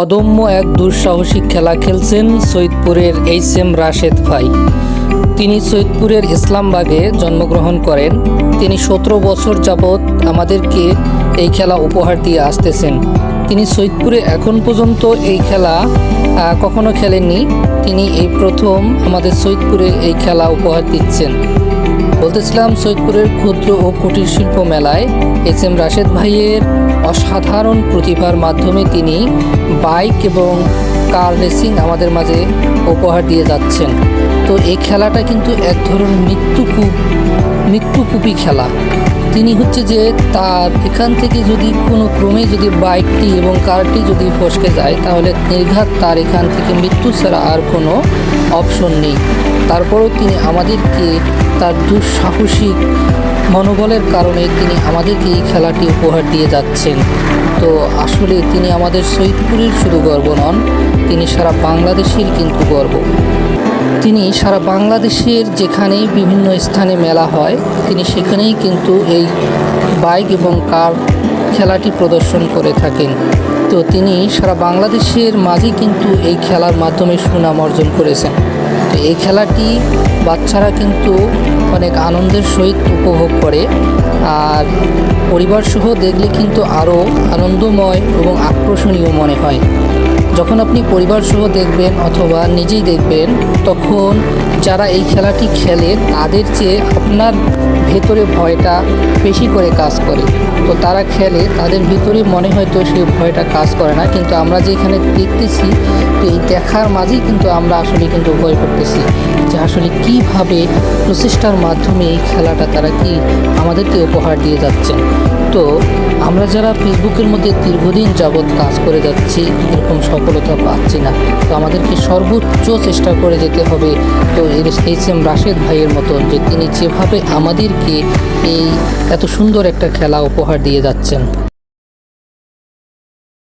অদম্য এক দুঃসাহসিক খেলা খেলছেন সৈয়দপুরের এইচ.এম. রাশেদ ভাই। তিনি সৈয়দপুরের ইসলামবাগে জন্মগ্রহণ করেন। তিনি 17 বছর যাবৎ আমাদেরকে এই খেলা উপহার দিয়ে আসতেছেন। তিনি সৈয়দপুরে এখন পর্যন্ত এই খেলা কখনো খেলেননি। তিনি এই প্রথম আমাদের সৈয়দপুরে এই খেলা উপহার দিচ্ছেন। বলতেছিলাম, সৈয়দপুরের ক্ষুদ্র ও কুটির শিল্প মেলায় এইচ.এম. রাশেদ ভাইয়ের অসাধারণ প্রতিভার মাধ্যমে তিনি বাইক এবং কার রেসিং আমাদের মাঝে উপহার দিয়ে যাচ্ছেন। তো এই খেলাটা কিন্তু এক ধরনের মৃত্যুকূপী খেলা। তিনি হচ্ছে যে তার এখান থেকে যদি কোনো ক্রমে যদি বাইকটি এবং কারটি যদি ফসকে যায়, তাহলে নির্ঘাত তার এখান থেকে মৃত্যু ছাড়া আর কোনো অপশন নেই। তারপরেও তিনি আমাদেরকে তার দুঃসাহসিক মনোবলের কারণে তিনি আমাদেরকে এই খেলাটি উপহার দিয়ে যাচ্ছেন। তো আসলে তিনি আমাদের সৈয়দপুরের শুধু গর্ব নন, তিনি সারা বাংলাদেশের কিন্তু গর্ব। তিনি সারা বাংলাদেশের যেখানেই বিভিন্ন স্থানে মেলা হয়, তিনি সেখানেই কিন্তু এই বাইক এবং কার খেলাটি প্রদর্শন করে থাকেন। তো তিনি সারা বাংলাদেশের মাঝে কিন্তু এই খেলার মাধ্যমে সুনাম অর্জন করেছেন। তো এই খেলাটি বাচ্চারা কিন্তু অনেক আনন্দের সহিত উপভোগ করে, আর পরিবার সহ দেখলে কিন্তু আরও আনন্দময় এবং আকর্ষণীয় মনে হয়। যখন আপনি পরিবার সহ দেখবেন অথবা নিজেই দেখবেন, তখন যারা এই খেলাটি খেলে তাদের চেয়ে আপনার ভেতরে ভয়টা বেশি করে কাজ করে। তো তারা খেলে, তাদের ভিতরে মনে হয়তো সেই ভয়টা কাজ করে না, কিন্তু আমরা যে এখানে দেখতেছি, তো এই দেখার মাঝেই কিন্তু আমরা আসলে কিন্তু ভয় করতেছি যে আসলে কীভাবে প্রচেষ্টার মাধ্যমে এই খেলাটা তারা কি আমাদেরকে উপহার দিয়ে যাচ্ছেন। তো আমরা যারা ফেসবুকের মধ্যে দীর্ঘদিন যাবৎ কাজ করে যাচ্ছি, এরকম সফলতা পাচ্ছি না, তো আমাদেরকে সর্বোচ্চ চেষ্টা করে যেতে হবে। তো এইচ.এম. রাশেদ ভাইয়ের মতো, যে তিনি যেভাবে আমাদেরকে এই এত সুন্দর একটা খেলা উপহার দিয়ে যাচ্ছেন।